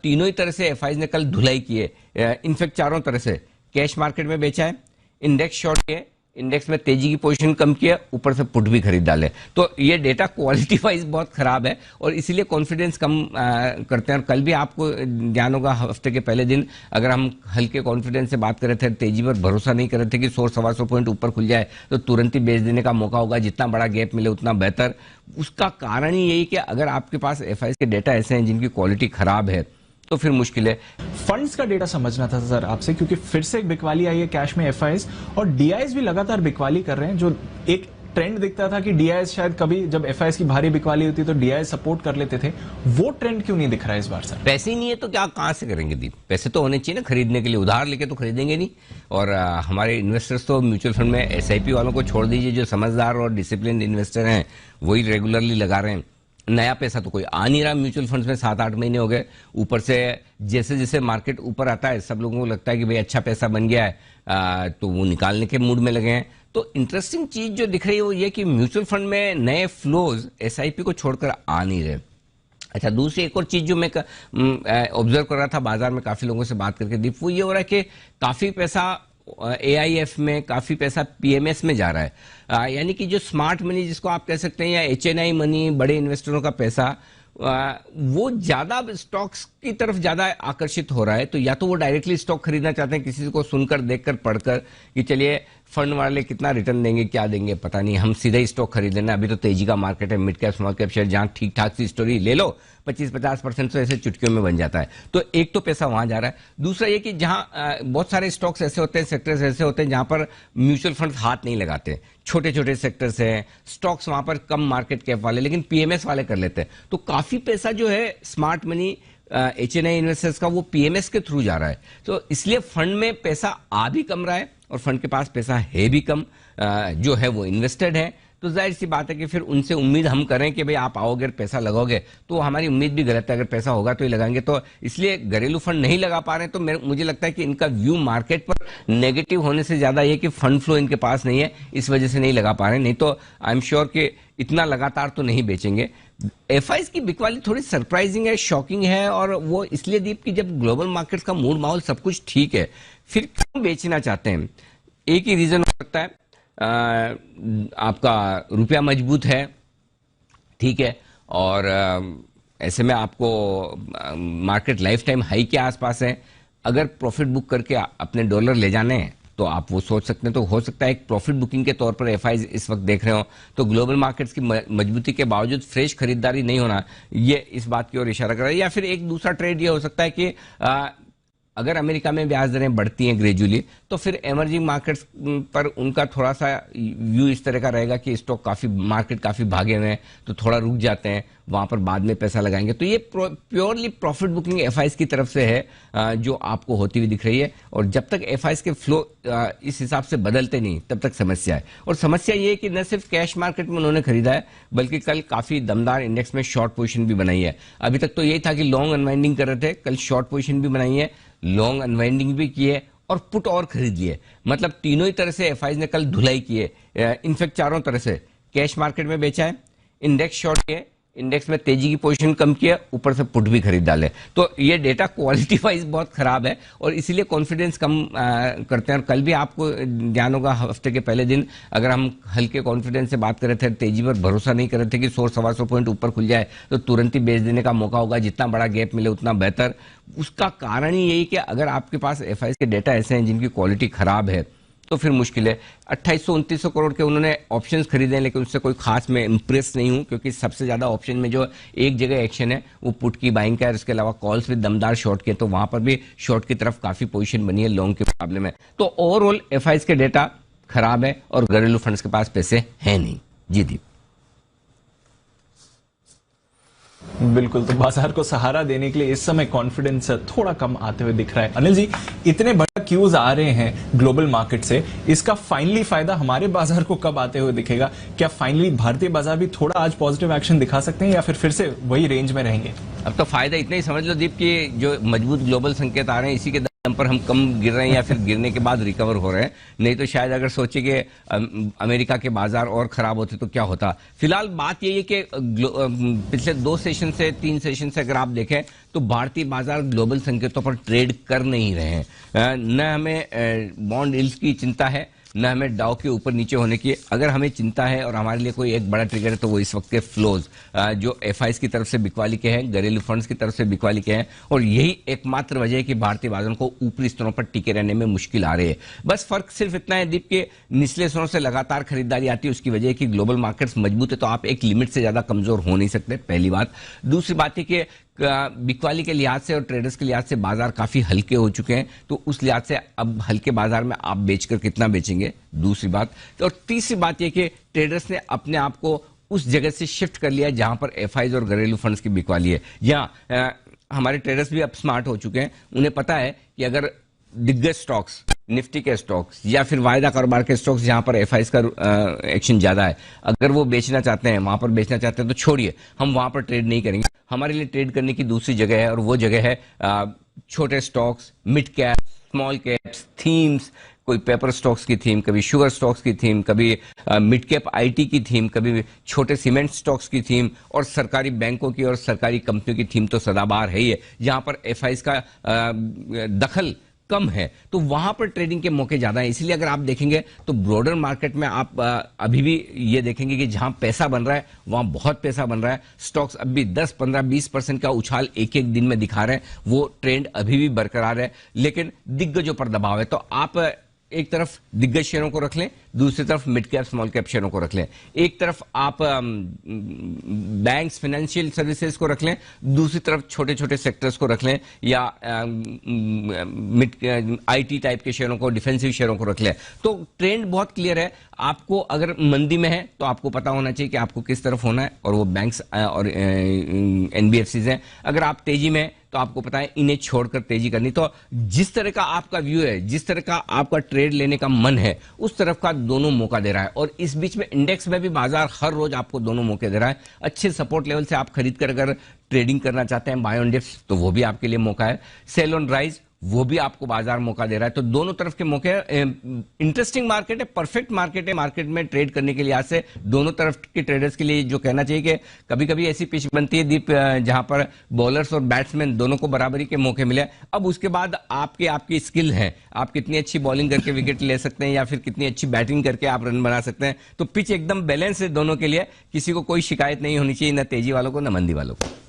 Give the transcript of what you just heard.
तीनों ही तरह से एफआईज ने कल धुलाई की है। इनफैक्ट चारों तरह से कैश मार्केट में बेचा है, इंडेक्स शॉर्ट किए, इंडेक्स में तेजी की पोजीशन कम किया, ऊपर से पुट भी खरीद डाले। तो ये डेटा क्वालिटी वाइज बहुत खराब है और इसीलिए कॉन्फिडेंस कम करते हैं। और कल भी आपको ध्यान होगा, हफ्ते के पहले दिन अगर हम हल्के कॉन्फिडेंस से बात कर रहे थे, तेजी पर भरोसा नहीं कर रहे थे कि 100-125 पॉइंट ऊपर खुल जाए तो तुरंत ही बेच देने का मौका होगा, जितना बड़ा गैप मिले उतना बेहतर। उसका कारण ही यही कि अगर आपके पास एफआईज के डेटा ऐसे हैं जिनकी क्वालिटी खराब है तो फिर मुश्किल है। फंड्स का डेटा समझना था सर आपसे, क्योंकि फिर से एक बिकवाली आई है कैश में एफआईज, और डीआईज भी लगातार बिकवाली कर रहे हैं। जो एक ट्रेंड दिखता था कि डीआईज शायद कभी जब एफआईज की भारी बिकवाली होती तो डीआईज सपोर्ट कर लेते थे, वो ट्रेंड क्यों नहीं दिख रहा है इस बार सर? पैसे ही नहीं है तो क्या, कहां से करेंगे दीप? पैसे तो होने चाहिए ना खरीदने के लिए, उधार लेके तो खरीदेंगे नहीं। और हमारे इन्वेस्टर्स तो म्यूचुअल फंड में एसआईपी वालों को छोड़ दीजिए, जो समझदार और डिसिप्लिन इन्वेस्टर हैं वही रेगुलरली लगा रहे हैं। नया पैसा तो कोई आ नहीं रहा म्यूचुअल फंड्स में, 7-8 महीने हो गए। ऊपर से जैसे जैसे मार्केट ऊपर आता है सब लोगों को लगता है कि भाई अच्छा पैसा बन गया है, तो वो निकालने के मूड में लगे हैं। तो इंटरेस्टिंग चीज जो दिख रही है वो ये कि म्यूचुअल फंड में नए फ्लोज एसआईपी को छोड़कर आ नहीं रहे। अच्छा, दूसरी एक और चीज जो मैं ऑब्जर्व कर रहा था बाजार में काफी लोगों से बात करके दीप, वो ये हो रहा है कि काफी पैसा एआईएफ में, काफी पैसा पीएमएस में जा रहा है। यानी कि जो स्मार्ट मनी जिसको आप कह सकते हैं, या एचएनआई मनी, बड़े इन्वेस्टरों का पैसा, वो ज्यादा स्टॉक्स की तरफ ज्यादा आकर्षित हो रहा है। तो या तो वो डायरेक्टली स्टॉक खरीदना चाहते हैं, किसी को सुनकर, देखकर, पढ़कर कि चलिए फंड वाले कितना रिटर्न देंगे, क्या देंगे पता नहीं, हम सीधा ही स्टॉक खरीद लेना। अभी तो तेजी का मार्केट है, mid cap small cap share जहां ठीक ठाक सी स्टोरी ले लो 25-50% तो ऐसे चुटकियों में बन जाता है। तो एक तो पैसा वहां जा रहा है। दूसरा ये कि जहां बहुत सारे स्टॉक्स ऐसे होते हैं, सेक्टर्स ऐसे होते हैं जहां पर म्यूचुअल फंड हाथ नहीं लगाते, छोटे छोटे सेक्टर्स हैं, स्टॉक्स वहां पर कम मार्केट कैप वाले लेकिन पीएमएस वाले कर लेते हैं। तो काफी पैसा जो है स्मार्ट मनी एचएनआई इन्वेस्टर्स का वो पीएमएस के थ्रू जा रहा है। तो इसलिए फंड में पैसा आ भी कम रहा है और फंड के पास पैसा है भी कम, जो है वो इन्वेस्टेड है। तो जाहिर सी बात है कि फिर उनसे उम्मीद हम करें कि भाई आप आओगे पैसा लगाओगे, तो हमारी उम्मीद भी गलत है। अगर पैसा होगा तो ही लगाएंगे। तो इसलिए घरेलू फंड नहीं लगा पा रहे हैं। तो मुझे लगता है कि इनका व्यू मार्केट पर नेगेटिव होने से ज्यादा ये कि फंड फ्लो इनके पास नहीं है, इस वजह से नहीं लगा पा रहे हैं। नहीं तो आई एम श्योर कि इतना लगातार तो नहीं बेचेंगे। एफआईज की बिकवाली थोड़ी सरप्राइजिंग है, शॉकिंग है, और वो इसलिए दीप की जब ग्लोबल मार्केट्स का मूड माहौल सब कुछ ठीक है, फिर क्यों बेचना चाहते हैं? एक ही रीजन हो सकता है, आपका रुपया मजबूत है, ठीक है, और ऐसे में आपको मार्केट लाइफ टाइम हाई के आसपास है। अगर प्रॉफिट बुक करके अपने डॉलर ले जाने हैं तो आप वो सोच सकते हैं। तो हो सकता है एक प्रॉफिट बुकिंग के तौर पर एफआईज इस वक्त देख रहे हो। तो ग्लोबल मार्केट्स की मजबूती के बावजूद फ्रेश खरीदारी नहीं होना, ये इस बात की ओर इशारा कर रहा है। या फिर एक दूसरा ट्रेड ये हो सकता है कि अगर अमेरिका में ब्याज दरें बढ़ती हैं ग्रेजुअली, तो फिर एमर्जिंग मार्केट्स पर उनका थोड़ा सा व्यू इस तरह का रहेगा कि स्टॉक मार्केट काफी भागे हुए हैं, तो थोड़ा रुक जाते हैं, वहां पर बाद में पैसा लगाएंगे। तो ये प्योरली प्रॉफिट बुकिंग एफआईज की तरफ से है, जो आपको होती हुई दिख रही है। और जब तक एफआईज के फ्लो इस हिसाब से बदलते नहीं, तब तक समस्या है। और समस्या ये है कि न सिर्फ कैश मार्केट में उन्होंने खरीदा है, बल्कि कल काफी दमदार इंडेक्स में शॉर्ट पोजीशन भी बनाई है। अभी तक तो यही था कि लॉन्ग अनवाइंडिंग कर रहे थे, कल शॉर्ट पोजीशन भी बनाई है, लॉन्ग अनवाइंडिंग भी की है और पुट और खरीद लिए। मतलब तीनों ही तरह से एफआईज ने कल धुलाई की है। इनफैक्ट चारों तरह से कैश मार्केट में बेचा है, इंडेक्स शॉर्ट किए, इंडेक्स में तेजी की पोजीशन कम किया, ऊपर से पुट भी खरीद डाले। तो ये डेटा क्वालिटी वाइज बहुत खराब है और इसीलिए कॉन्फिडेंस कम करते हैं। और कल भी आपको ध्यान होगा, हफ्ते के पहले दिन अगर हम हल्के कॉन्फिडेंस से बात कर रहे थे, तेजी पर भरोसा नहीं कर रहे थे कि 100-125 पॉइंट ऊपर खुल जाए तो तुरंत ही बेच देने का मौका होगा, जितना बड़ा गैप मिले उतना बेहतर। उसका कारण ही यही कि अगर आपके पास एफआईज के डेटा ऐसे हैं जिनकी क्वालिटी खराब है तो फिर मुश्किल है। 2800-2900 करोड़ के उन्होंने ऑप्शंस खरीदे, लेकिन उससे कोई खास मैं इंप्रेस नहीं हूं, क्योंकि सबसे ज्यादा ऑप्शन में जो एक जगह एक्शन है वो पुट की बाइंग का है। इसके अलावा कॉल्स भी दमदार शॉर्ट के, तो वहां पर भी शॉर्ट की तरफ काफी पोजीशन बनी है लॉन्ग के मुकाबले में। तो ओवरऑल एफआईज के डेटा खराब है और घरेलू फंड्स के पास पैसे हैं नहीं। जी दीप। बिल्कुल, तो बाजार को सहारा देने के लिए इस समय कॉन्फिडेंस थोड़ा कम आते हुए दिख रहा है। अनिल जी, इतने बड़ा क्यूज आ रहे हैं ग्लोबल मार्केट से, इसका फाइनली फायदा हमारे बाजार को कब आते हुए दिखेगा? क्या फाइनली भारतीय बाजार भी थोड़ा आज पॉजिटिव एक्शन दिखा सकते हैं या फिर से वही रेंज में रहेंगे? अब तो फायदा इतना ही समझ लो दीप कि जो मजबूत ग्लोबल संकेत आ रहे हैं इसी के दम पर हम कम गिर रहे हैं या फिर गिरने के बाद रिकवर हो रहे हैं। नहीं तो शायद अगर सोचे कि अमेरिका के बाजार और खराब होते तो क्या होता। फिलहाल बात यही है कि पिछले 2 सेशन से 3 सेशन से अगर आप देखें तो भारतीय बाजार ग्लोबल संकेतों पर ट्रेड कर नहीं रहे हैं। न हमें बॉन्ड यील्ड्स की चिंता है, न हमें डाउ के ऊपर नीचे होने की। अगर हमें चिंता है और हमारे लिए कोई एक बड़ा ट्रिगर है तो वो इस वक्त के फ्लोज जो एफआईज की तरफ से बिकवाली के हैं, घरेलू फंड्स की तरफ से बिकवाली के हैं, और यही एकमात्र वजह है कि भारतीय बाजारों को ऊपरी स्तरों पर टिके रहने में मुश्किल आ रही है। बस फर्क सिर्फ इतना है दीप के निचले स्तरों से लगातार खरीदारी आती है, उसकी वजह है कि ग्लोबल मार्केट्स मजबूत है तो आप एक लिमिट से ज्यादा कमजोर हो नहीं सकते, पहली बात। दूसरी बात है कि बिकवाली के लिहाज से और ट्रेडर्स के लिहाज से बाजार काफी हल्के हो चुके हैं, तो उस लिहाज से अब हल्के बाजार में आप बेचकर कितना बेचेंगे, दूसरी बात। और तीसरी बात यह कि ट्रेडर्स ने अपने आप को उस जगह से शिफ्ट कर लिया जहां पर एफआईज और घरेलू फंड्स की बिकवाली है। या हमारे ट्रेडर्स भी अब स्मार्ट हो चुके हैं, उन्हें पता है कि अगर दिग्गज स्टॉक्स, निफ्टी के स्टॉक्स या फिर वायदा कारोबार के स्टॉक्स जहां पर एफआईज का एक्शन ज्यादा है, अगर वो बेचना चाहते हैं, वहां पर बेचना चाहते हैं तो छोड़िए, हम वहां पर ट्रेड नहीं करेंगे। हमारे लिए ट्रेड करने की दूसरी जगह है और वो जगह है छोटे stocks, mid cap, small caps, themes, कोई पेपर स्टॉक्स की थीम, कभी शुगर स्टॉक्स की थीम, कभी मिड कैप आईटी की थीम, कभी छोटे सीमेंट स्टॉक्स की थीम, और सरकारी बैंकों की और सरकारी कंपनियों की थीम तो सदाबहार है ही है, जहां पर एफआईज का दखल कम है, तो वहां पर ट्रेडिंग के मौके ज्यादा हैं। इसलिए अगर आप देखेंगे तो ब्रॉडर मार्केट में आप अभी भी ये देखेंगे कि जहां पैसा बन रहा है वहां बहुत पैसा बन रहा है। स्टॉक्स अभी 10, 15, 20% का उछाल एक एक दिन में दिखा रहे हैं, वो ट्रेंड अभी भी बरकरार है। लेकिन दिग्गजों पर दबाव है, तो आप एक तरफ दिग्गज शेयरों को रख लें, दूसरी तरफ मिड कैप स्मॉल कैप शेयरों को रख लें। एक तरफ आप बैंक्स, फाइनेंशियल सर्विसेज को रख लें, दूसरी तरफ छोटे छोटे सेक्टर्स को रख लें, या मिड आईटी टाइप के शेयरों को, डिफेंसिव शेयरों को रख लें। तो ट्रेंड बहुत क्लियर है। आपको अगर मंदी में है तो आपको पता होना चाहिए कि आपको किस तरफ होना है, और वो बैंक्स और एनबीएफसीज हैं। अगर आप तेजी में तो आपको पता है इन्हें छोड़कर तेजी करनी। तो जिस तरह का आपका व्यू है, जिस तरह का आपका ट्रेड लेने का मन है, उस तरफ का दोनों मौका दे रहा है। और इस बीच में इंडेक्स में भी बाजार हर रोज आपको दोनों मौके दे रहा है। अच्छे सपोर्ट लेवल से आप खरीद कर अगर ट्रेडिंग करना चाहते हैं बाय ऑन डिप्स, तो वो भी आपके लिए मौका है। सेल ऑन राइज, वो भी आपको बाजार मौका दे रहा है। तो दोनों तरफ के मौके इंटरेस्टिंग मार्केट है, परफेक्ट मार्केट है मार्केट में ट्रेड करने के लिहाज से। दोनों तरफ के ट्रेडर्स के लिए जो कहना चाहिए कि कभी कभी ऐसी पिच बनती है दीप जहां पर बॉलर्स और बैट्समैन दोनों को बराबरी के मौके मिले। अब उसके बाद आपकी स्किल है, आप कितनी अच्छी बॉलिंग करके विकेट ले सकते हैं या फिर कितनी अच्छी बैटिंग करके आप रन बना सकते हैं। तो पिच एकदम बैलेंस है दोनों के लिए, किसी को कोई शिकायत नहीं होनी चाहिए, न तेजी वालों को न मंदी वालों को।